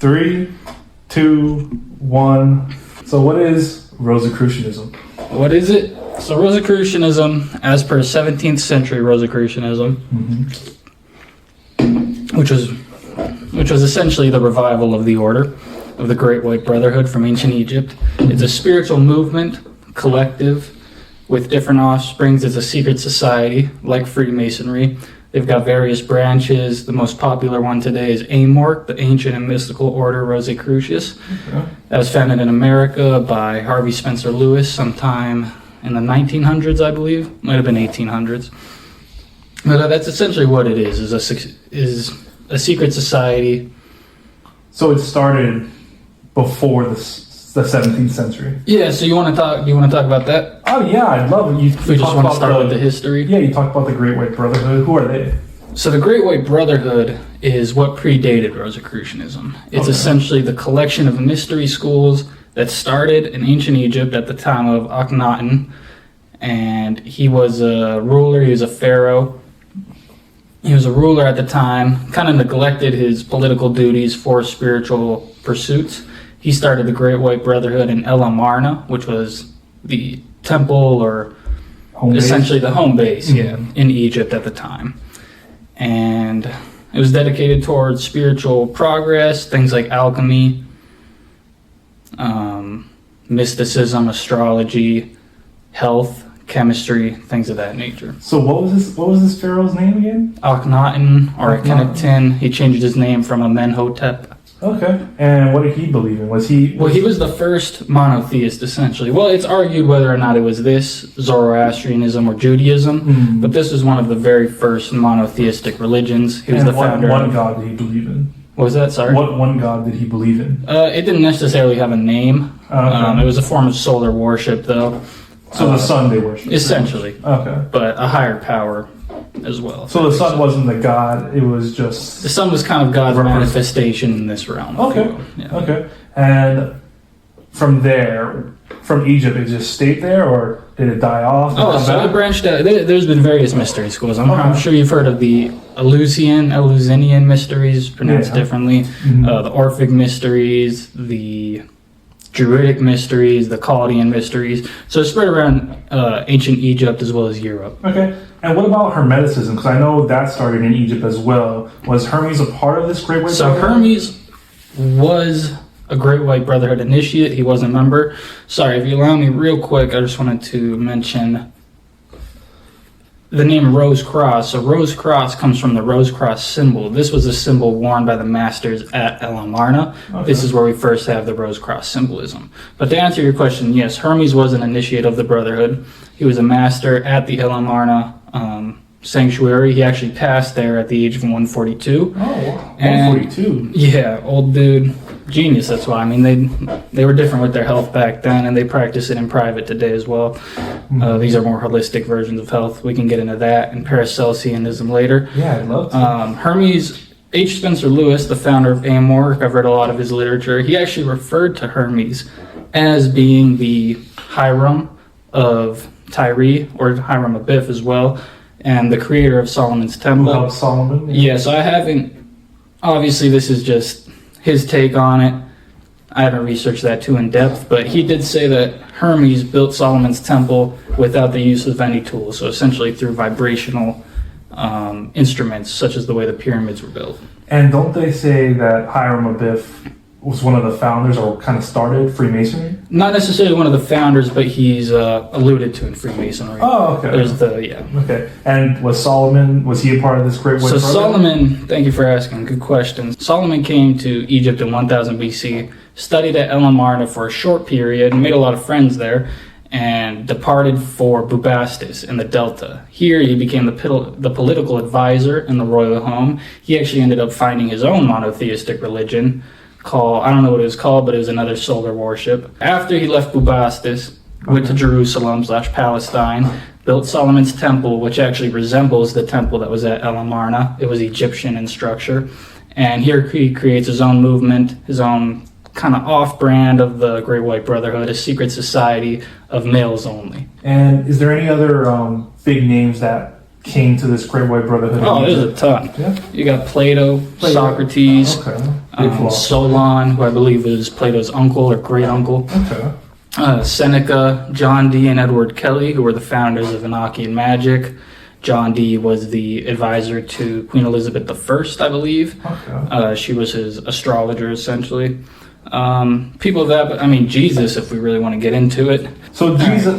3, 2, 1. So what is Rosicrucianism? What is it? So Rosicrucianism, as per 17th century Rosicrucianism, which was essentially the revival of the order of the Great White Brotherhood from ancient Egypt. It's a spiritual movement, collective, with different offsprings. It's a secret society, like Freemasonry. They've got various branches. The most popular one today is AMORC, the Ancient and Mystical Order Rosicrucius. Okay. That was founded in America by Harvey Spencer Lewis sometime in the 1900s, I believe. Might have been 1800s. But that's essentially what it is a secret society. So it started before the 17th century. Yeah. So you want to talk about that? Oh yeah, I'd love it. We just want to start with the history. Yeah, you talked about the Great White Brotherhood. Who are they? So the Great White Brotherhood is what predated Rosicrucianism. It's essentially the collection of mystery schools that started in ancient Egypt at the time of Akhenaten, and he was a ruler. He was a pharaoh. He was a ruler at the time, kind of neglected his political duties for spiritual pursuits. He started the Great White Brotherhood in El Amarna, which was the temple or essentially the home base, in Egypt at the time. And it was dedicated towards spiritual progress, things like alchemy, mysticism, astrology, health, chemistry, things of that nature. So what was this pharaoh's name again? Akhenaten or Akhenaten. He changed his name from Amenhotep. Okay. And what did he believe in? He was the first monotheist, essentially. Well, it's argued whether or not it was this, Zoroastrianism or Judaism, but this was one of the very first monotheistic religions. He was the founder. What one god did he believe in? What was that? Sorry? What one god did he believe in? It didn't necessarily have a name. Okay. It was a form of solar worship, though. So the sun they worship? Essentially. Okay. But a higher power as well. So the sun wasn't the god, it was just... The sun was kind of God's manifestation in this realm. Okay. Yeah. Okay. And from Egypt, it just stayed there, or did it die off? So it branched out. There's been various mystery schools. I'm sure you've heard of the Eleusinian mysteries, pronounced differently, the Orphic mysteries, the Druidic mysteries, the Chaldean mysteries. So it's spread around ancient Egypt as well as Europe. Okay. And what about Hermeticism? Because I know that started in Egypt as well. Was Hermes a part of this Great White Brotherhood? So Hermes was a Great White Brotherhood initiate. He was a member. Sorry, if you allow me real quick, I just wanted to mention the name Rose Cross. So Rose Cross comes from the Rose Cross symbol. This was a symbol worn by the masters at El Amarna. Okay. This is where we first have the Rose Cross symbolism. But to answer your question, yes, Hermes was an initiate of the Brotherhood. He was a master at the El Amarna sanctuary. He actually passed there at the age of 142. Oh, wow. 142. Yeah, old dude. Genius, that's why. I mean, they were different with their health back then, and they practice it in private today as well. These are more holistic versions of health. We can get into that and Paracelsianism later. Yeah, I'd love to. Hermes, H. Spencer Lewis, the founder of AMORC, I've read a lot of his literature. He actually referred to Hermes as being the Hiram of Tyre, or Hiram Abiff as well, and the creator of Solomon's Temple. Who helped Solomon? Yeah, so I haven't, obviously this is just his take on it. I haven't researched that too in depth, but he did say that Hermes built Solomon's Temple without the use of any tools, so essentially through vibrational instruments, such as the way the pyramids were built. And don't they say that Hiram Abiff was one of the founders, or kind of started Freemasonry? Not necessarily one of the founders, but he's alluded to in Freemasonry. Oh, okay. Okay. And was he a part of this Great White Brotherhood? So Solomon, thank you for asking, good question. Solomon came to Egypt in 1000 BC, studied at El Amarna for a short period, made a lot of friends there, and departed for Bubastis in the Delta. Here he became the political advisor in the royal home. He actually ended up finding his own monotheistic religion, I don't know what it was called, but it was another solar worship. After he left Bubastis, went to Jerusalem/Palestine, built Solomon's Temple, which actually resembles the temple that was at El Amarna. It was Egyptian in structure. And here he creates his own movement, his own kind of off-brand of the Great White Brotherhood, a secret society of males only. And is there any other big names that came to this Great White Brotherhood? Oh, there's a ton. Yeah. You got Plato, Socrates, Solon, who I believe is Plato's uncle or great uncle. Okay. Seneca, John Dee, and Edward Kelly, who were the founders of Enochian magic. John Dee was the advisor to Queen Elizabeth I, I believe. Okay. She was his astrologer, essentially. People of that, but I mean, Jesus, if we really want to get into it. So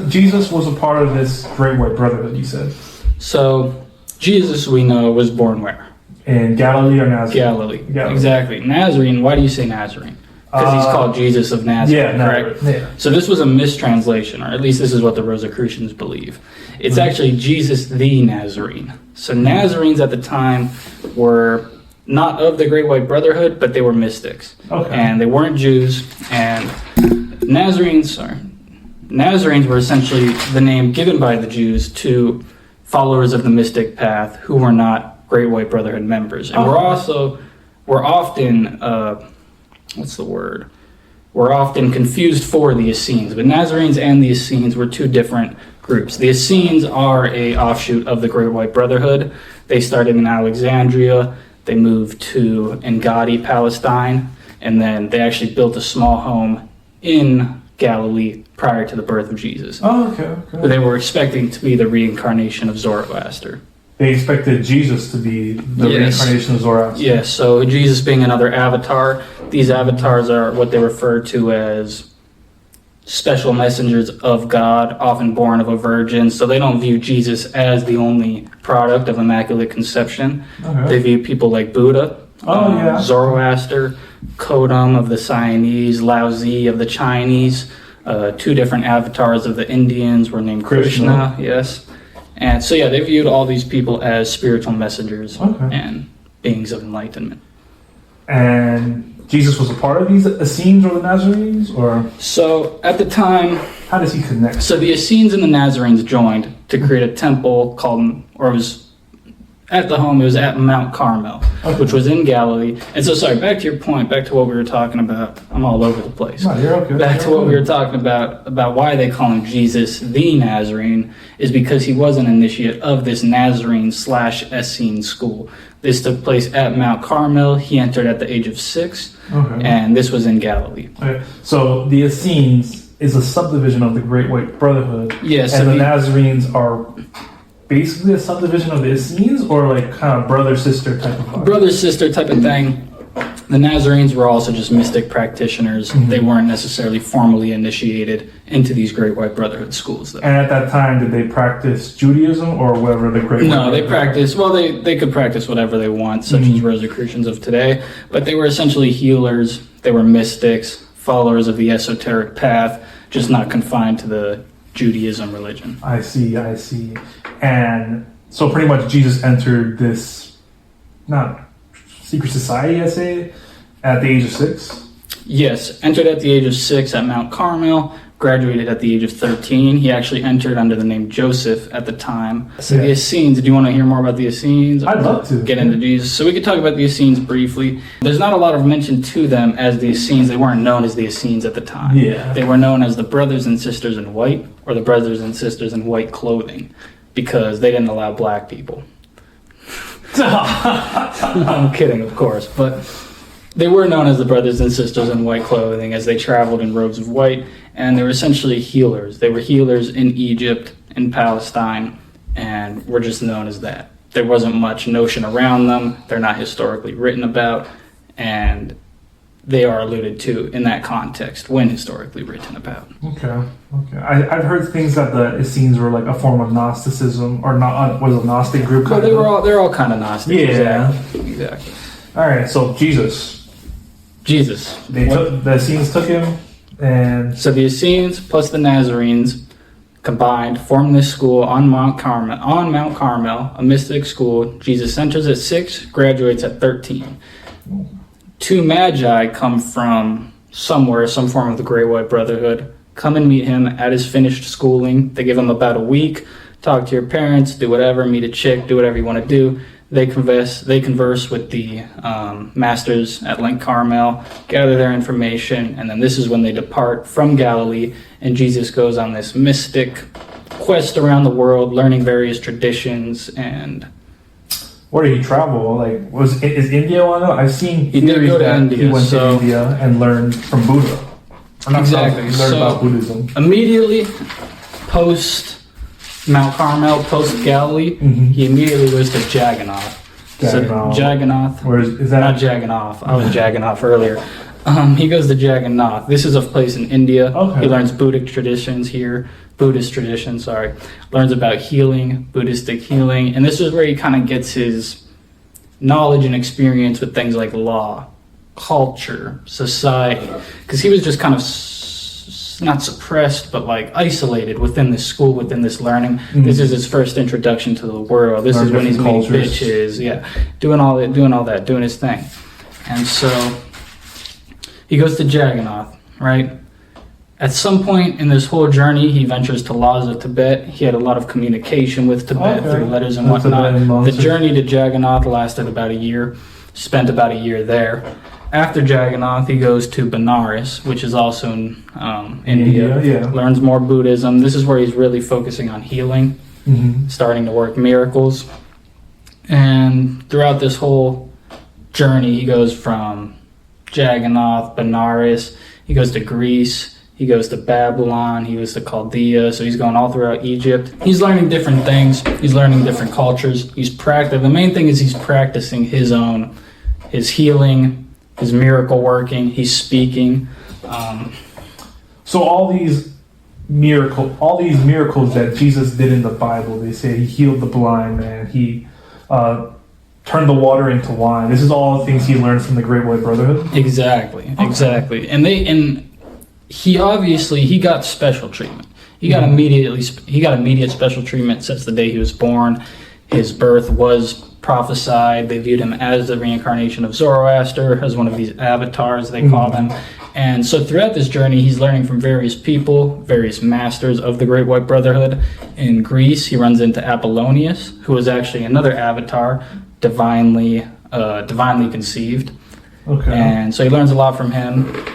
Jesus was a part of this Great White Brotherhood, you said? So, Jesus, we know, was born where? In Galilee or Nazareth? Galilee. Exactly. Nazarene, why do you say Nazarene? Because he's called Jesus of Nazareth, correct? Yeah. So this was a mistranslation, or at least this is what the Rosicrucians believe. It's actually Jesus the Nazarene. So Nazarenes at the time were not of the Great White Brotherhood, but they were mystics. Okay. And they weren't Jews, and Nazarenes were essentially the name given by the Jews to followers of the mystic path who were not Great White Brotherhood members. And we're often we're often confused for the Essenes, but Nazarenes and the Essenes were two different groups. The Essenes are a offshoot of the Great White Brotherhood. They started in Alexandria, they moved to Engaddi, Palestine, and then they actually built a small home in Galilee prior to the birth of Jesus. Oh, okay. But they were expecting to be the reincarnation of Zoroaster. They expected Jesus to be the reincarnation of Zoroaster. Yes, so Jesus being another avatar. These avatars are what they refer to as special messengers of God, often born of a virgin. So they don't view Jesus as the only product of Immaculate Conception. Okay. They view people like Buddha, Zoroaster, Kodam of the Siamese, Lao Tzu of the Chinese. Two different avatars of the Indians were named Krishna. Yes. And so, they viewed all these people as spiritual messengers and beings of enlightenment. And Jesus was a part of these Essenes or the Nazarenes? Or so, at the time... How does he connect? So, the Essenes and the Nazarenes joined to create a temple called... Or it was at the home, it was at Mount Carmel, which was in Galilee. And so, sorry, back to your point, back to what we were talking about. I'm all over the place. No, you're okay. Back to what we were talking about why they call him Jesus the Nazarene, is because he was an initiate of this Nazarene/Essene school. This took place at Mount Carmel. He entered at the age of 6, and this was in Galilee. Okay. So the Essenes is a subdivision of the Great White Brotherhood. Yes. And the Nazarenes are basically a subdivision of the Essenes, or like kind of brother-sister type of vibe? Brother-sister type of thing. The Nazarenes were also just mystic practitioners. They weren't necessarily formally initiated into these Great White Brotherhood schools, though. And at that time, did they practice Judaism or whatever the Great White No, they practiced, they could practice whatever they want, such as Rosicrucians of today, but they were essentially healers, they were mystics, followers of the esoteric path, just not confined to the Judaism religion. I see. And so pretty much Jesus entered this, not secret society, I say, at the age of 6? Yes, entered at the age of 6 at Mount Carmel, graduated at the age of 13. He actually entered under the name Joseph at the time. So the Essenes, do you want to hear more about the Essenes? I'd love to. Get into Jesus. So we could talk about the Essenes briefly. There's not a lot of mention to them as the Essenes. They weren't known as the Essenes at the time. Yeah. They were known as the brothers and sisters in white, or the brothers and sisters in white clothing, because they didn't allow black people. I'm kidding, of course, but they were known as the brothers and sisters in white clothing as they traveled in robes of white, and they were essentially healers. They were healers in Egypt, in Palestine, and were just known as that. There wasn't much notion around them. They're not historically written about, and they are alluded to in that context when historically written about. Okay. I've heard things that the Essenes were like a form of Gnosticism, or not was a Gnostic group. Well, they're all kind of Gnostic. Yeah. Exactly. All right. So Jesus. The Essenes took him, and so the Essenes plus the Nazarenes combined formed this school on Mount Carmel, a mystic school. Jesus enters at 6, graduates at 13. 2 magi come from somewhere, some form of the Great White Brotherhood, come and meet him at his finished schooling. They give him about a week, talk to your parents, do whatever, meet a chick, do whatever you want to do. They converse with the masters at Mount Carmel, gather their information, and then this is when they depart from Galilee, and Jesus goes on this mystic quest around the world, learning various traditions, and Where did he travel? Like, is India one? I've seen He did theories go to that India, he went so- to India and learned from Buddha. Or not Exactly, He learned so- about Buddhism. immediately post Mount Carmel, post Galilee, Mhm. he immediately goes to Jagannath. So Jagannath. Jagannath, Where is that? not Jagannath. I was Jagannath earlier. He goes to Jagannath. This is a place in India. Okay. He learns Buddhist traditions. Sorry, learns about healing, Buddhistic healing, and this is where he kind of gets his knowledge and experience with things like law, culture, society, because he was just kind of not suppressed, but like isolated within this school, within this learning. Mhm. This is his first introduction to the world. This Learn is when he's different meeting cultures. bitches, doing all that, doing his thing. And so he goes to Jagannath, right? At some point in this whole journey, he ventures to Lhasa, Tibet. He had a lot of communication with Tibet Okay. through letters and The whatnot. Tibetan The monks. journey to Jagannath lasted about a year. Spent about a year there. After Jagannath, he goes to Benares, which is also in India. Yeah. Learns more Buddhism. This is where he's really focusing on healing, Mm-hmm. starting to work miracles. And throughout this whole journey, he goes from Jagannath, Benares, he goes to Greece, he goes to Babylon, he goes to Chaldea, so he's going all throughout Egypt. He's learning different things, he's learning different cultures, the main thing is he's practicing his healing, his miracle working, he's speaking. So all these miracles that Jesus did in the Bible, they say he healed the blind man, he turned the water into wine. This is all things he learned from the Great White Brotherhood. Exactly. And he got special treatment. He got immediate special treatment since the day he was born. His birth was prophesied. They viewed him as the reincarnation of Zoroaster, as one of these avatars they call them. And so throughout this journey, he's learning from various people, various masters of the Great White Brotherhood. In Greece, he runs into Apollonius, who was actually another avatar, divinely conceived. Okay. And so he learns a lot from him.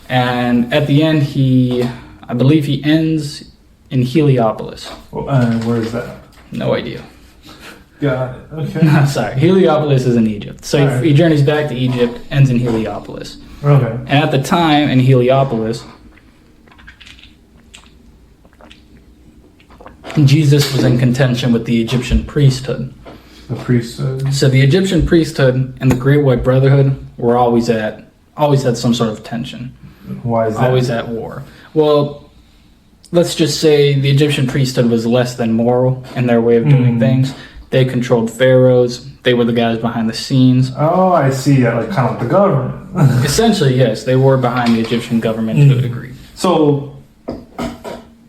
And at the end, I believe he ends in Heliopolis. Where is that? No idea. Got it. Okay. No, sorry. Heliopolis is in Egypt. So All right. he journeys back to Egypt, ends in Heliopolis. Okay. And at the time in Heliopolis, Jesus was in contention with the Egyptian priesthood. The priesthood. So the Egyptian priesthood and the Great White Brotherhood were always had some sort of tension. Why is that? Always at war. Well, let's just say the Egyptian priesthood was less than moral in their way of doing things. They controlled pharaohs. They were the guys behind the scenes. Oh, I see. Yeah, like kind of like the government. Essentially, yes, they were behind the Egyptian government to a degree. So,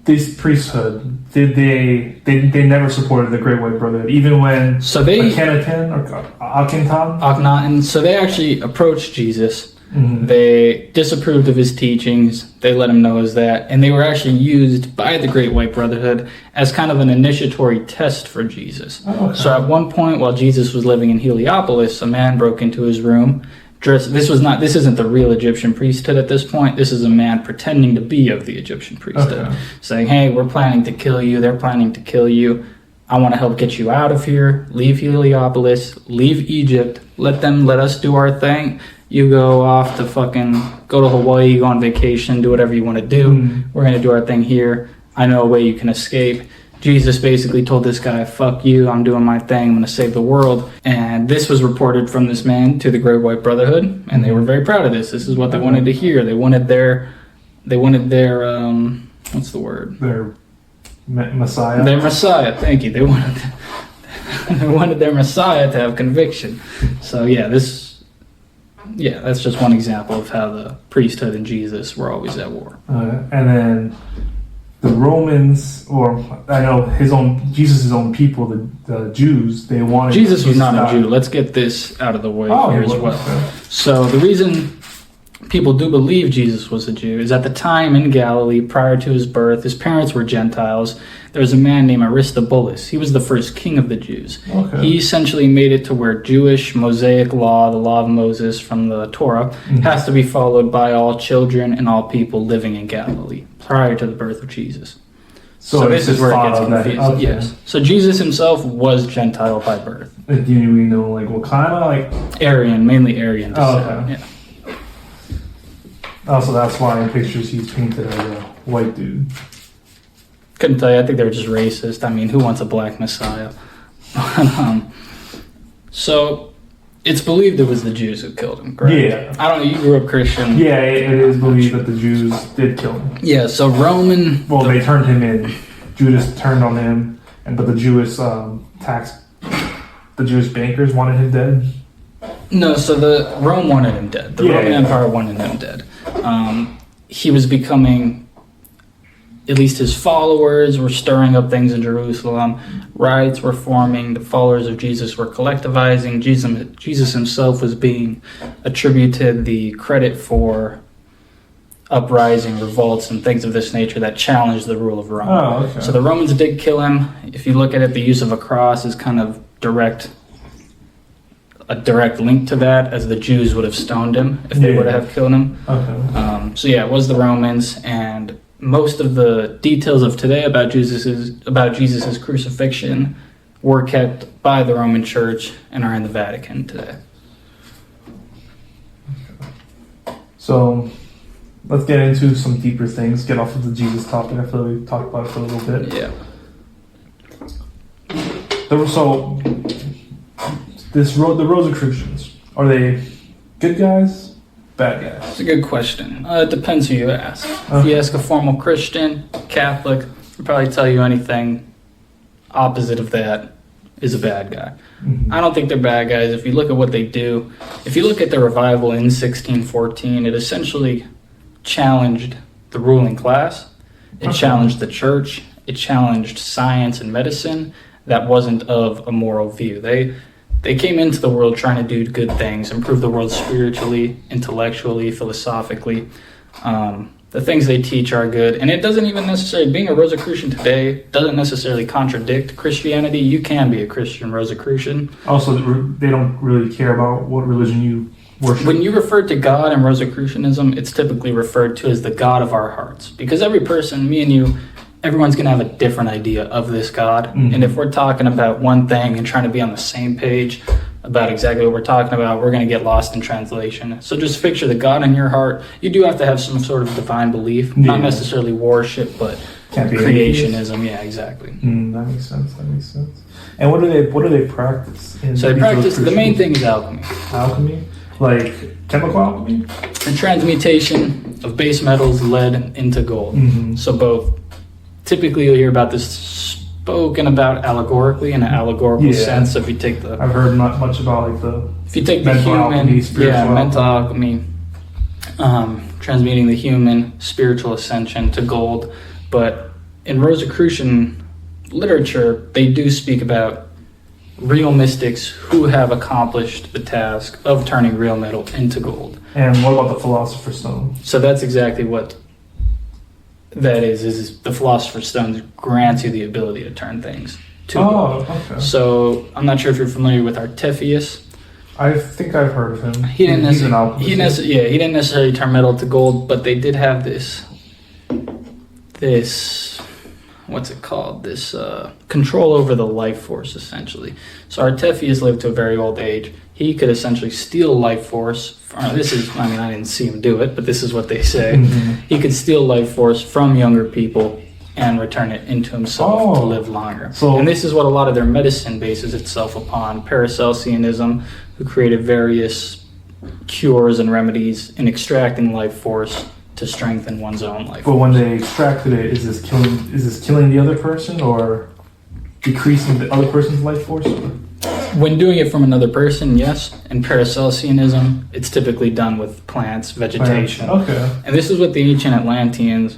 this priesthood, they never supported the Great White Brotherhood, even when So they Akhenaten or Akhenaten? Akhenaten, so they actually approached Jesus. Mhm. They disapproved of his teachings. They let him know as that, and they were actually used by the Great White Brotherhood as kind of an initiatory test for Jesus. Oh, okay. So at one point, while Jesus was living in Heliopolis, a man broke into his room. This isn't the real Egyptian priesthood at this point. This is a man pretending to be of the Egyptian priesthood, Okay. saying, "Hey, we're planning to kill you. They're planning to kill you. I want to help get you out of here. Leave Heliopolis. Leave Egypt. Let us do our thing. You go off to go to Hawaii, go on vacation, do whatever you want to do. Mhm. We're going to do our thing here. I know a way you can escape." Jesus basically told this guy, "Fuck you, I'm doing my thing, I'm going to save the world." And this was reported from this man to the Great White Brotherhood, and they were very proud of this. This is what they wanted to hear. They wanted their what's the word? Their Messiah. Their Messiah, thank you. They wanted their Messiah to have conviction. So that's just one example of how the priesthood and Jesus were always at war. And then the Romans, or I know Jesus' own people, the Jews, they wanted Jesus was not to a die. Jew. Let's get this out of the way Oh, here he as wasn't. well. So the reason people do believe Jesus was a Jew is at the time in Galilee, prior to his birth, his parents were Gentiles. There was a man named Aristobulus. He was the first king of the Jews. Okay. He essentially made it to where Jewish Mosaic law, the law of Moses from the Torah, has to be followed by all children and all people living in Galilee prior to the birth of Jesus. So this is where it gets that. confused. Okay. Yes. So Jesus himself was Gentile by birth. And do we know like what kind of like? Aryan, mainly Aryan descent. Okay. Yeah. Also, that's why in pictures he's painted as a white dude. Couldn't tell you. I think they were just racist. I mean, who wants a black messiah? So it's believed it was the Jews who killed him, correct? Yeah. I don't know. You grew up Christian. Yeah, it is believed that the Jews did kill him. Yeah. So Roman. Well, they turned him in. Judas turned on him, but the Jewish the Jewish bankers wanted him dead. No. So the Rome wanted him dead. The Roman Empire wanted him dead. He was becoming. At least his followers were stirring up things in Jerusalem. Riots were forming. The followers of Jesus were collectivizing. Jesus himself was being attributed the credit for uprising, revolts, and things of this nature that challenged the rule of Rome. Oh, okay. So the Romans did kill him. If you look at it, the use of a cross is kind of a direct link to that, as the Jews would have stoned him if they would have killed him. Okay. So yeah, it was the Romans, and most of the details of today about Jesus's crucifixion were kept by the Roman Church and are in the Vatican today. So let's get into some deeper things. Get off of the Jesus topic. I feel like we've talked about it for a little bit. Yeah. The Rosicrucians, are they good guys, bad guys? It's a good question. It depends who you ask. If you ask a formal Christian, Catholic, they'll probably tell you anything opposite of that is a bad guy. Mm-hmm. I don't think they're bad guys. If you look at what they do, if you look at the revival in 1614, it essentially challenged the ruling class. It challenged the church. It challenged science and medicine that wasn't of a moral view. They came into the world trying to do good things, improve the world spiritually, intellectually, philosophically. The things they teach are good. And it doesn't even necessarily, being a Rosicrucian today doesn't necessarily contradict Christianity. You can be a Christian Rosicrucian. Also, they don't really care about what religion you worship. When you refer to God in Rosicrucianism, it's typically referred to as the God of our hearts. Because every person, me and you, everyone's going to have a different idea of this God. Mm-hmm. And if we're talking about one thing and trying to be on the same page about exactly what we're talking about, we're going to get lost in translation. So just picture the God in your heart. You do have to have some sort of divine belief, not necessarily worship, but creationism. Yeah, exactly. That makes sense. And what do they practice? So they practice, the main thing is alchemy. Alchemy? Like chemical alchemy? The transmutation of base metals, lead, into gold. Mm-hmm. So both, typically you'll hear about this spoken about allegorically in an allegorical sense. So if you take I've heard not much about like if you take the human, mental alchemy, transmuting the human spiritual ascension to gold. But in Rosicrucian literature, they do speak about real mystics who have accomplished the task of turning real metal into gold. And what about the Philosopher's Stone? So that's exactly what that is the Philosopher's Stone grants you the ability to turn things to gold. Okay. So I'm not sure if you're familiar with Artephius. I think I've heard of him. He didn't He's an alchemist. he didn't necessarily turn metal to gold, but they did have this what's it called? This control over the life force, essentially. So Artephius lived to a very old age. He could essentially steal life force. I didn't see him do it, but this is what they say. Mm-hmm. He could steal life force from younger people and return it into himself to live longer. And this is what a lot of their medicine bases itself upon. Paracelsianism, who created various cures and remedies in extracting life force to strengthen one's own life. But when they extracted it, is this killing the other person or decreasing the other person's life force? When doing it from another person, yes. In Paracelsianism, it's typically done with plants, vegetation. Okay. And this is what the ancient Atlanteans,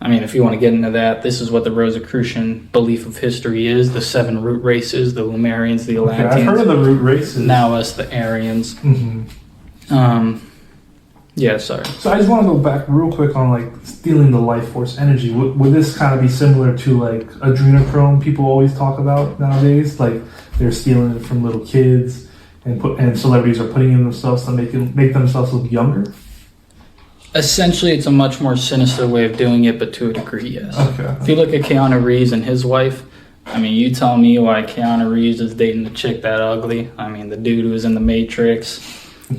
if you want to get into that, this is what the Rosicrucian belief of history is. The 7 root races, the Lumerians, the Atlanteans. I've heard of the root races. Now us, the Aryans. Mm-hmm. Yeah, sorry. So I just want to go back real quick on like stealing the life force energy. Would this kind of be similar to like adrenochrome people always talk about nowadays? Like they're stealing it from little kids and celebrities are putting in themselves to make themselves look younger? Essentially, it's a much more sinister way of doing it, but to a degree, yes. Okay. If you look at Keanu Reeves and his wife, I mean, you tell me why Keanu Reeves is dating the chick that ugly. I mean, the dude who was in The Matrix,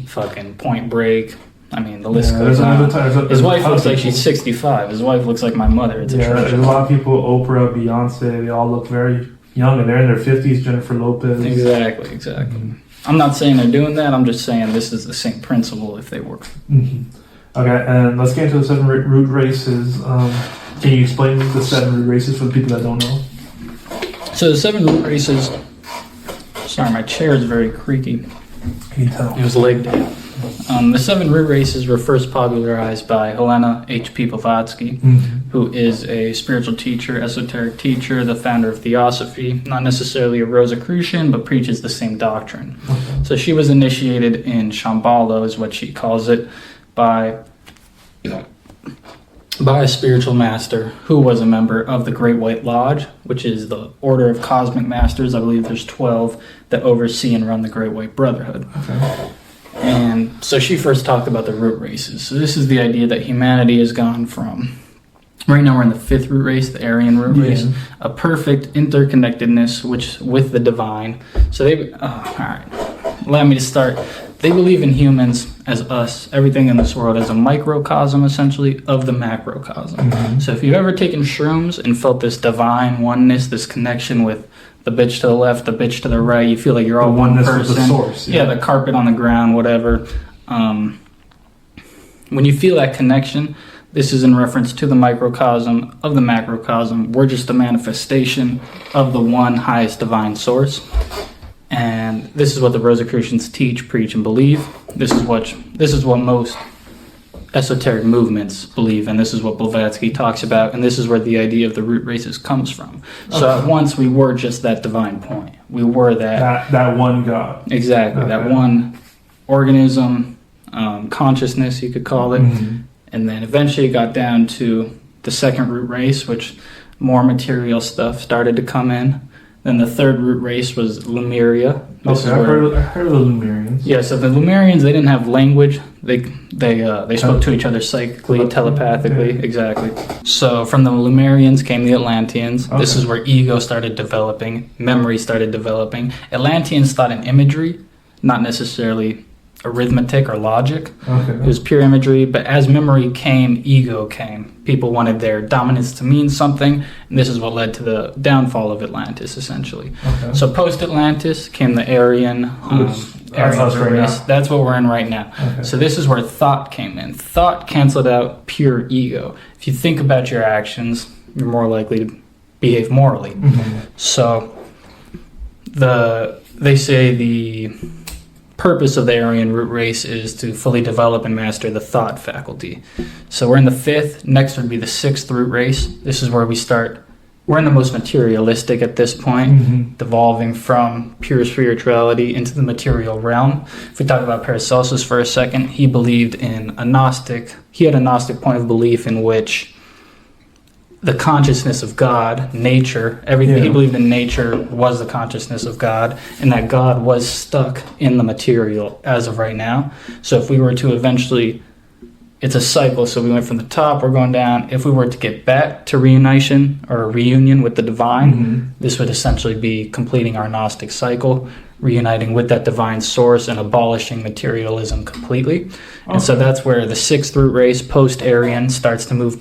fucking Point Break. I mean, the list goes on. His wife looks like she's 65. His wife looks like my mother. It's a there's a lot of people, Oprah, Beyonce, they all look very young, and they're in their 50s, Jennifer Lopez. Exactly. Mm-hmm. I'm not saying they're doing that. I'm just saying this is the same principle if they were. Mm-hmm. Okay, and let's get into the 7 root races. Can you explain the 7 root races for the people that don't know? So the 7 root races... Sorry, my chair is very creaky. Can you tell? It was leg day. The 7 root races were first popularized by Helena H.P. Blavatsky, who is a spiritual teacher, esoteric teacher, the founder of Theosophy, not necessarily a Rosicrucian, but preaches the same doctrine. Okay. So she was initiated in Shambhala, is what she calls it, by a spiritual master who was a member of the Great White Lodge, which is the order of cosmic masters. I believe there's 12 that oversee and run the Great White Brotherhood. Okay. And so she first talked about the root races. So this is the idea that humanity has gone from, right now we're in the 5th root race, the Aryan root race, a perfect interconnectedness with the divine. So all right, allow me to start. They believe in humans as us, everything in this world as a microcosm, essentially, of the macrocosm. Mm-hmm. So if you've ever taken shrooms and felt this divine oneness, this connection with the bitch to the left, the bitch to the right, you feel like you're all one person. With the source, yeah, the carpet on the ground, whatever. When you feel that connection, this is in reference to the microcosm of the macrocosm. We're just a manifestation of the one highest divine source. And this is what the Rosicrucians teach, preach, and believe. This is what most esoteric movements believe, and this is what Blavatsky talks about, and this is where the idea of the root races comes from. So at once we were just that divine point. We were that one God. Exactly, okay. That one organism, consciousness, you could call it. Mm-hmm. And then eventually it got down to the 2nd root race, which more material stuff started to come in. Then the 3rd root race was Lemuria. I heard of the Lemurians. Yeah, so the Lemurians, they didn't have language. They spoke to each other psychically, telepathically, exactly. So from the Lemurians came the Atlanteans. Okay. This is where ego started developing, memory started developing. Atlanteans thought in imagery, not necessarily arithmetic or logic. Okay. It was pure imagery, but as memory came, ego came. People wanted their dominance to mean something, and this is what led to the downfall of Atlantis, essentially. Okay. So post-Atlantis came the Aryan race. That's what we're in right now. Okay. So this is where thought came in. Thought canceled out pure ego. If you think about your actions, you're more likely to behave morally. Mm-hmm. So they say the purpose of the Aryan root race is to fully develop and master the thought faculty. So we're in the 5th. Next would be the 6th root race. This is where we start. We're in the most materialistic at this point, devolving from pure spirituality into the material realm. If we talk about Paracelsus for a second, he believed in a Gnostic. He had a Gnostic point of belief in which the consciousness of God, nature, everything he believed in nature was the consciousness of God, and that God was stuck in the material as of right now. So if we were to eventually, it's a cycle, so we went from the top, we're going down. If we were to get back to reunion or reunion with the divine, this would essentially be completing our Gnostic cycle, reuniting with that divine source and abolishing materialism completely. Okay. And so that's where the 6th root race, post-Aryan, starts to move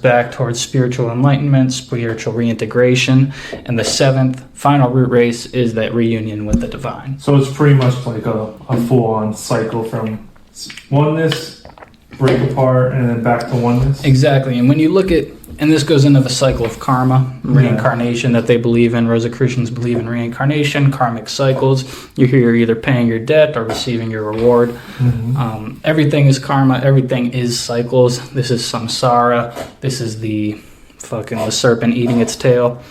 back towards spiritual enlightenment, spiritual reintegration. And the 7th, final root race is that reunion with the divine. So it's pretty much like a full-on cycle from oneness, break apart, and then back to oneness. Exactly. And when you look at, and this goes into the cycle of karma, reincarnation that they believe in. Rosicrucians believe in reincarnation, karmic cycles. You're either paying your debt or receiving your reward. Mm-hmm. Everything is karma. Everything is cycles. This is samsara. This is the serpent eating its tail.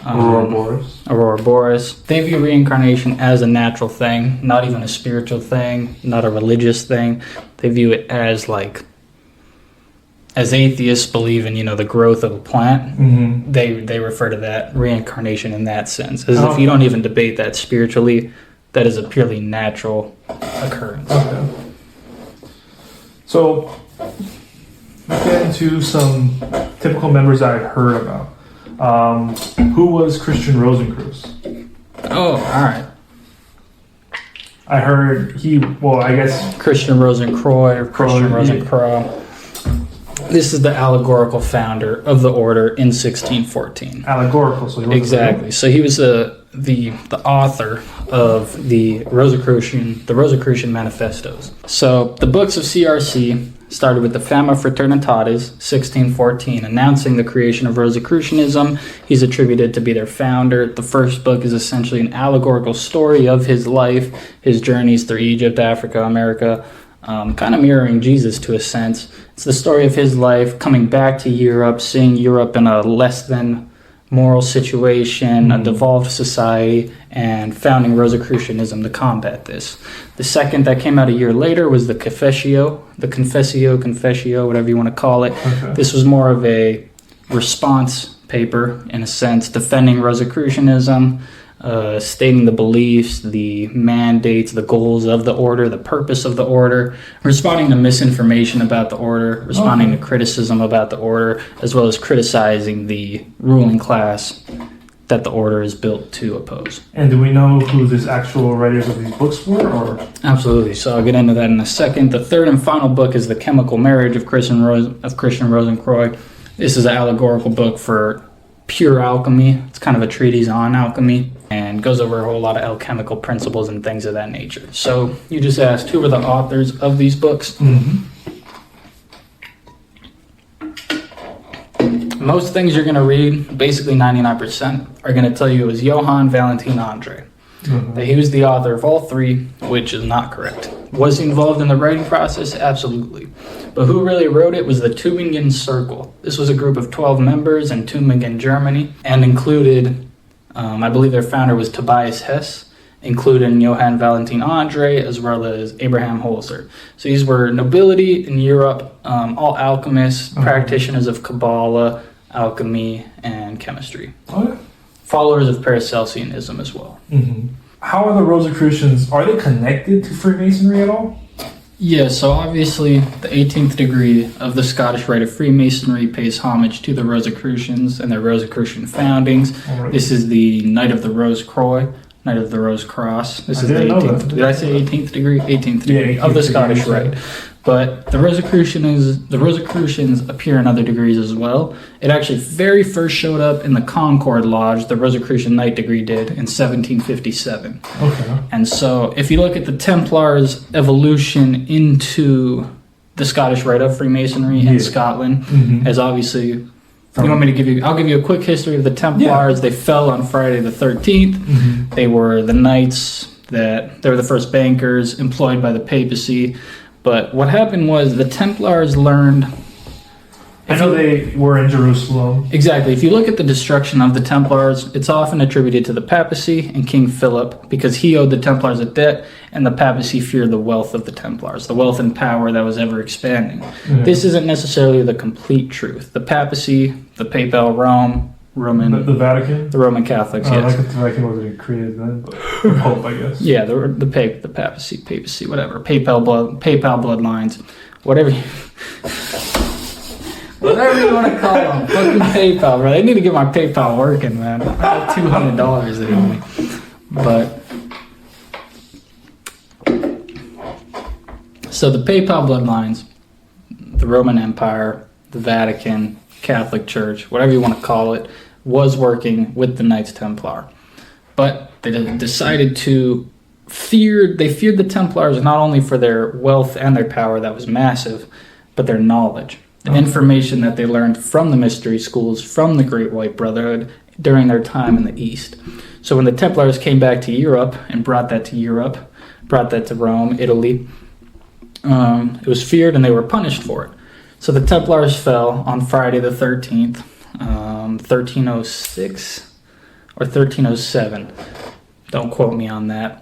Aurora Boreas. They view reincarnation as a natural thing, not even a spiritual thing, not a religious thing. They view it as as atheists believe in, the growth of a plant, they refer to that reincarnation in that sense. As if you don't even debate that spiritually, that is a purely natural occurrence. Okay. So into some typical members that I've heard about. Who was Christian Rosicrucian? Oh, all right. I heard I guess Christian Rosicrucian or Christian Yeah. Rosicrucian. This is the allegorical founder of the order in 1614. allegorical. So he wasn't Exactly. So he was the author of the Rosicrucian manifestos. So the books of CRC started with the Fama Fraternitatis, 1614, announcing the creation of Rosicrucianism. He's attributed to be their founder. The first book is essentially an allegorical story of his life, his journeys through Egypt, Africa, America, kind of mirroring Jesus to a sense. It's the story of his life coming back to Europe, seeing Europe in a less than moral situation, a devolved society, and founding Rosicrucianism to combat this. The second that came out a year later was the Confessio, whatever you want to call it. Okay. This was more of a response paper, in a sense, defending Rosicrucianism, stating the beliefs, the mandates, the goals of the order, the purpose of the order, responding to misinformation about the order, responding to criticism about the order, as well as criticizing the ruling class that the order is built to oppose. And do we know who the actual writers of these books were? Or Absolutely. So I'll get into that in a second. The third and final book is The Chemical Marriage of Christian Rosicrucian. This is an allegorical book for pure alchemy. It's kind of a treatise on alchemy and goes over a whole lot of alchemical principles and things of that nature. So you just asked, who were the authors of these books? Most things you're going to read, basically 99%, are going to tell you it was Johann Valentin Andre. That he was the author of all three, which is not correct. Was he involved in the writing process? Absolutely. But who really wrote it was the Tübingen Circle. This was a group of 12 members in Tübingen, Germany, and included, I believe their founder was Tobias Hess, including Johann Valentin Andre, as well as Abraham Holzer. So these were nobility in Europe, all alchemists, practitioners of Kabbalah, alchemy, and chemistry. Okay. Followers of Paracelsianism as well. How are the Rosicrucians? Are they connected to Freemasonry at all? Yeah, so obviously the 18th degree of the Scottish Rite of Freemasonry pays homage to the Rosicrucians and their Rosicrucian foundings. Right. This is the Knight of the Rose Croix, Knight of the Rose Cross. This is the 18th. Did I say 18th degree? 18th degree of the Scottish Rite. But the Rosicrucians appear in other degrees as well. It actually very first showed up in the Concord Lodge, the Rosicrucian Knight degree did, in 1757. Okay. And so if you look at the Templars' evolution into the Scottish Rite of Freemasonry in Scotland, as obviously, you want me to give you, I'll give you a quick history of the Templars. They fell on Friday the 13th. They were the knights they were the first bankers employed by the papacy. But what happened was the Templars learned... I know they were in Jerusalem. Exactly. If you look at the destruction of the Templars, it's often attributed to the papacy and King Philip because he owed the Templars a debt and the papacy feared the wealth of the Templars, the wealth and power that was ever expanding. This isn't necessarily the complete truth. The papacy, the papal Roman, The Vatican? the Roman Catholics, yes. Like the Vatican wasn't created then, but the Pope, I guess. Yeah, the papacy, whatever. PayPal bloodlines, whatever you want to call them. Fucking PayPal, bro. They need to get my PayPal working, man. I got $200 they owe me. But so the PayPal bloodlines, the Roman Empire, the Vatican, Catholic Church, whatever you want to call it, was working with the Knights Templar. But they decided to feared the Templars not only for their wealth and their power that was massive, but their knowledge. The information that they learned from the mystery schools, from the Great White Brotherhood during their time in the East. So when the Templars came back to Europe and brought that to Rome, Italy, it was feared and they were punished for it. So the Templars fell on Friday the 13th, 1306 or 1307. Don't quote me on that.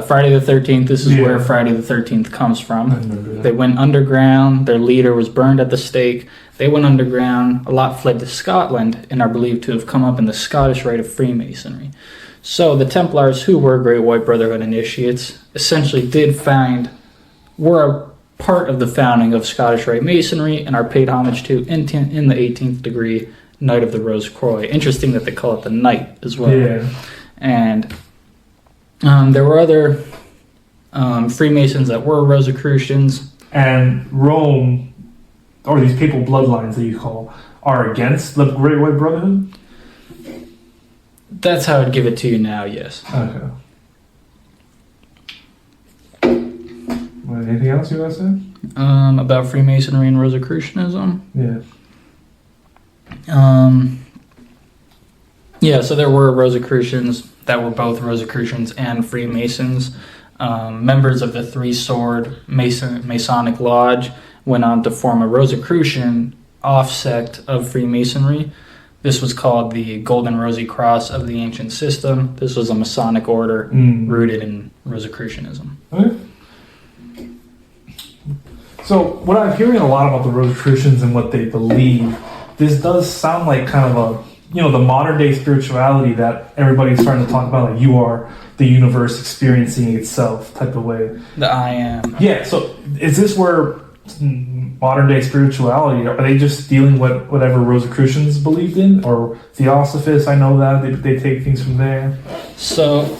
Friday the 13th, this is where Friday the 13th comes from. They went underground. Their leader was burned at the stake. They went underground. A lot fled to Scotland and are believed to have come up in the Scottish Rite of Freemasonry. So the Templars, who were Great White Brotherhood initiates, essentially were part of the founding of Scottish Rite Masonry and are paid homage to in the 18th degree Knight of the Rosicrucian. Interesting that they call it the Knight as well. Yeah. And there were other Freemasons that were Rosicrucians. And Rome, or these papal bloodlines that you call, are against the Great White Brotherhood? That's how I'd give it to you now, yes. Okay. Anything else you want to say? About Freemasonry and Rosicrucianism? Yeah. Yeah, so there were Rosicrucians that were both Rosicrucians and Freemasons. Members of the Three-Sword Masonic Lodge went on to form a Rosicrucian off-sect of Freemasonry. This was called the Golden Rosy Cross of the Ancient System. This was a Masonic order rooted in Rosicrucianism. Okay. So what I'm hearing a lot about the Rosicrucians and what they believe, this does sound like kind of the modern day spirituality that everybody's starting to talk about, like you are the universe experiencing itself type of way. The I am. Yeah, so is this where modern day spirituality, are they just stealing whatever Rosicrucians believed in? Or Theosophists, I know that, they take things from there. So,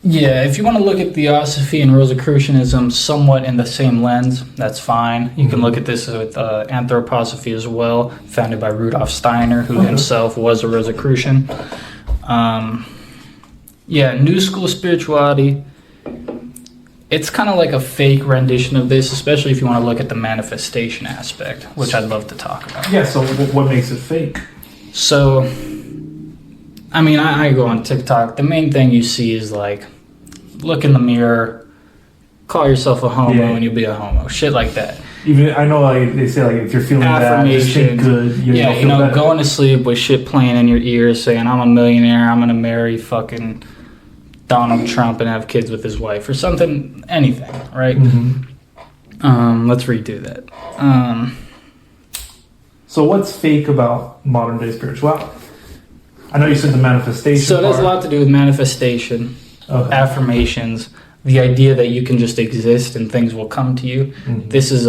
yeah, if you want to look at Theosophy and Rosicrucianism somewhat in the same lens, that's fine. You can look at this with Anthroposophy as well, founded by Rudolf Steiner, who himself was a Rosicrucian. New school spirituality, it's kind of like a fake rendition of this, especially if you want to look at the manifestation aspect, which I'd love to talk about. Yeah, so what makes it fake? So, I mean, I go on TikTok. The main thing you see is like, look in the mirror, call yourself a homo, and you'll be a homo. Shit like that. Even I know, like they say, like if you're feeling bad, just think good. Going to sleep with shit playing in your ears, saying I'm a millionaire, I'm gonna marry fucking Donald Trump and have kids with his wife or something, anything, right? Let's redo that. So what's fake about modern day spirituality? I know you said the manifestation. So there's a lot to do with manifestation, affirmations, the idea that you can just exist and things will come to you. This is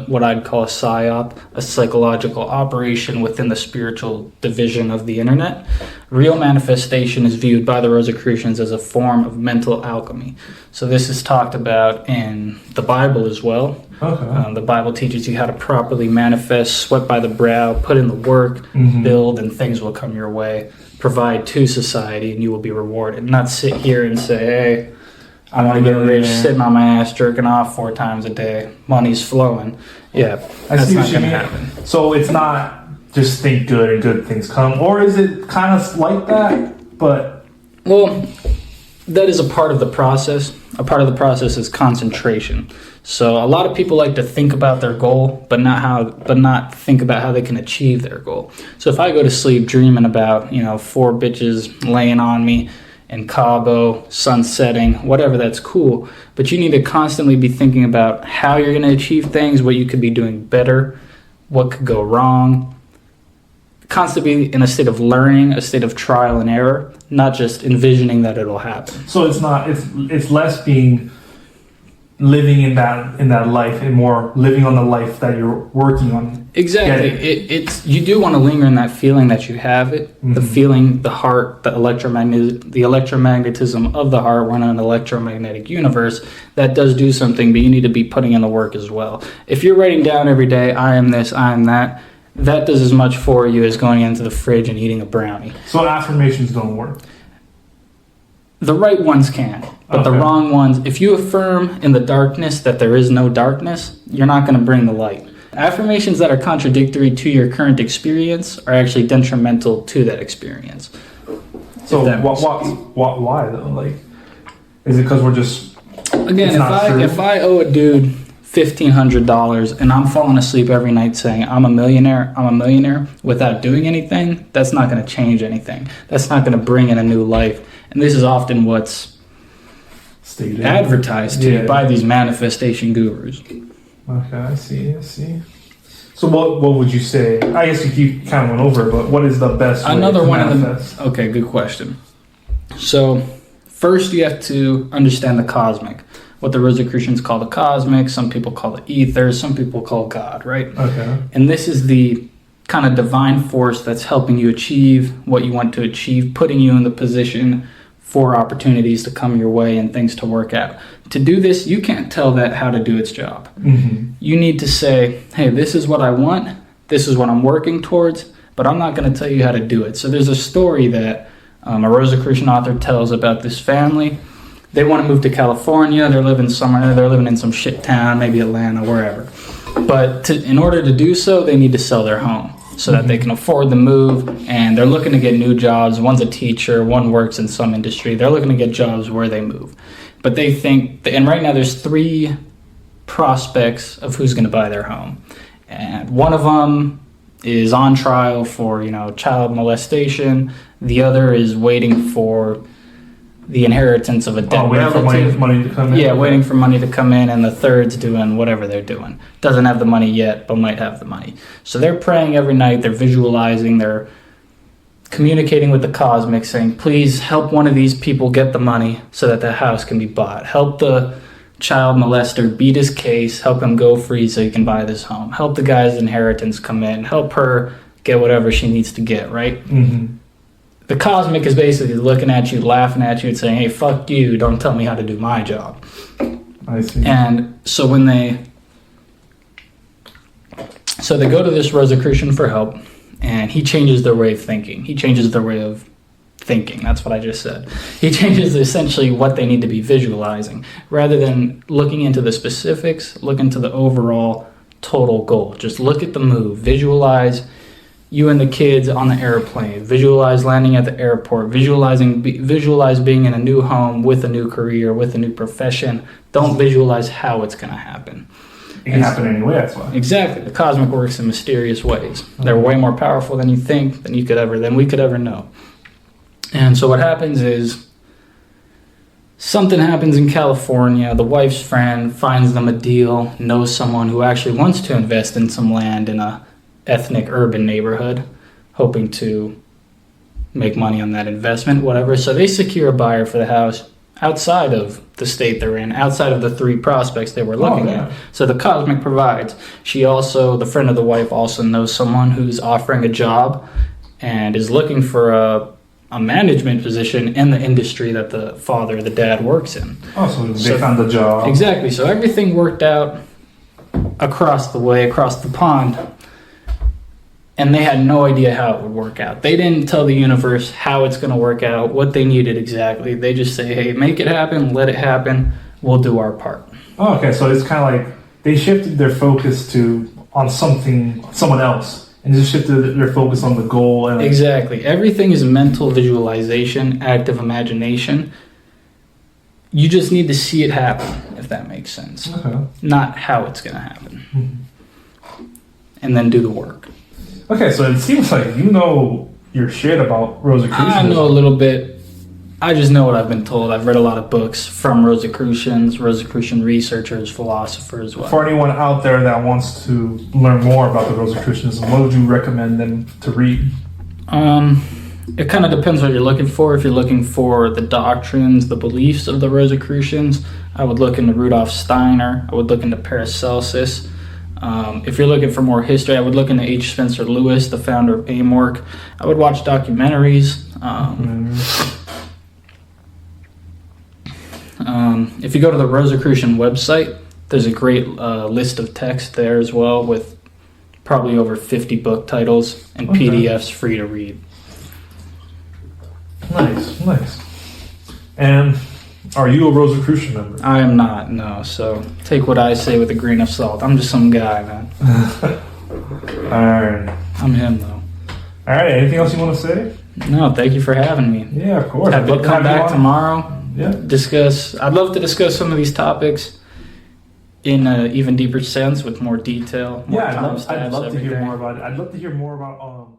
what I'd call a psyop, a psychological operation within the spiritual division of the internet. Real manifestation is viewed by the Rosicrucians as a form of mental alchemy. So this is talked about in the Bible as well. The Bible teaches you how to properly manifest, sweat by the brow, put in the work, build, and things will come your way. Provide to society and you will be rewarded. Not sit here and say, hey, I want to get rich, sitting on my ass, jerking off 4 times a day. Money's flowing. Yeah, that's not going to happen. So it's not just think good and good things come, or is it kind of like that? But that is a part of the process. A part of the process is concentration. So a lot of people like to think about their goal, but not think about how they can achieve their goal. So if I go to sleep dreaming about 4 bitches laying on me in Cabo, sun setting, whatever, that's cool. But you need to constantly be thinking about how you're going to achieve things, what you could be doing better, what could go wrong. Constantly be in a state of learning, a state of trial and error, not just envisioning that it'll happen. So it's less being living in that life and more living on the life that you're working on. Exactly. It's you do want to linger in that feeling that you have it, the feeling, the heart, the electromagnetism of the heart. We're in an electromagnetic universe that does do something, but you need to be putting in the work as well. If you're writing down every day, I am this, I am that, that does as much for you as going into the fridge and eating a brownie. So affirmations don't work. The right ones can, but the wrong ones, if you affirm in the darkness that there is no darkness, you're not going to bring the light. Affirmations that are contradictory to your current experience are actually detrimental to that experience. So why though? Like, is it because we're just... Again, if I owe a dude $1,500 and I'm falling asleep every night saying I'm a millionaire without doing anything, that's not going to change anything. That's not going to bring in a new life. And this is often what's stated, advertised to you by these manifestation gurus. Okay, I see. So what would you say? I guess you kind of went over it, but what is the best way to manifest? Okay, good question. So first you have to understand the cosmic. what the Rosicrucians call the cosmic, some people call it ether, some people call God, right? Okay. And this is the kind of divine force that's helping you achieve what you want to achieve, putting you in the position for opportunities to come your way and things to work out. To do this, you can't tell that how to do its job. Mm-hmm. You need to say, hey, this is what I want, this is what I'm working towards, but I'm not going to tell you how to do it. So there's a story that a Rosicrucian author tells about this family. They want to move to California. They're living somewhere. They're living in some shit town, maybe Atlanta, wherever. But in order to do so, they need to sell their home so that they can afford the move. And they're looking to get new jobs. One's a teacher. One works in some industry. They're looking to get jobs where they move. But they think, and right now there's 3 prospects of who's going to buy their home. And one of them is on trial for, child molestation. The other is waiting for the inheritance of a dead waiting relative. for money to come in? Yeah, waiting for money to come in, and the third's doing whatever they're doing. Doesn't have the money yet, but might have the money. So they're praying every night, they're visualizing, they're communicating with the cosmic, saying, please help one of these people get the money so that the house can be bought. Help the child molester beat his case, help him go free so he can buy this home. Help the guy's inheritance come in, help her get whatever she needs to get, right? Mm-hmm. The cosmic is basically looking at you, laughing at you, and saying, hey, fuck you, don't tell me how to do my job. I see. And so when they go to this Rosicrucian for help, and he changes their way of thinking. He changes their way of thinking. That's what I just said. He changes essentially what they need to be visualizing. Rather than looking into the specifics, look into the overall total goal. Just look at the move. Visualize you and the kids on the airplane. Visualize landing at the airport. Visualize being in a new home with a new career, with a new profession. Don't visualize how it's going to happen. It can happen anyway, that's why. Exactly. The cosmic works in mysterious ways. They're way more powerful than you think, than we could ever know. And so what happens is something happens in California. The wife's friend finds them a deal, knows someone who actually wants to invest in some land in a ethnic urban neighborhood, hoping to make money on that investment, whatever. So they secure a buyer for the house outside of the state they're in, outside of the 3 prospects they were looking at. So the cosmic provides. The friend of the wife also knows someone who's offering a job and is looking for a management position in the industry that the dad works in. So they found the job. Exactly. So everything worked out across the pond. And they had no idea how it would work out. They didn't tell the universe how it's going to work out, what they needed exactly. They just say, hey, make it happen, let it happen, we'll do our part. Oh, okay, so it's kind of like they shifted their focus on someone else, and just shifted their focus on the goal. And Exactly. Everything is mental visualization, active imagination. You just need to see it happen, if that makes sense. Okay. Not how it's going to happen. Mm-hmm. And then do the work. Okay, so it seems like you know your shit about Rosicrucianism. I know a little bit. I just know what I've been told. I've read a lot of books from Rosicrucians, Rosicrucian researchers, philosophers. For anyone out there that wants to learn more about the Rosicrucianism, what would you recommend them to read? It kind of depends what you're looking for. If you're looking for the doctrines, the beliefs of the Rosicrucians, I would look into Rudolf Steiner. I would look into Paracelsus. If you're looking for more history, I would look into H. Spencer Lewis, the founder of AIM-Work. I would watch documentaries. If you go to the Rosicrucian website, there's a great list of text there as well, with probably over 50 book titles and PDFs free to read. Nice. And are you a Rosicrucian member? I am not, no. So take what I say with a grain of salt. I'm just some guy, man. Alright. I'm him, though. Alright, anything else you want to say? No, thank you for having me. Yeah, of course. I'd love to come back tomorrow. Yeah. I'd love to discuss some of these topics in an even deeper sense with more detail. More I'd love to hear more about it. I'd love to hear more about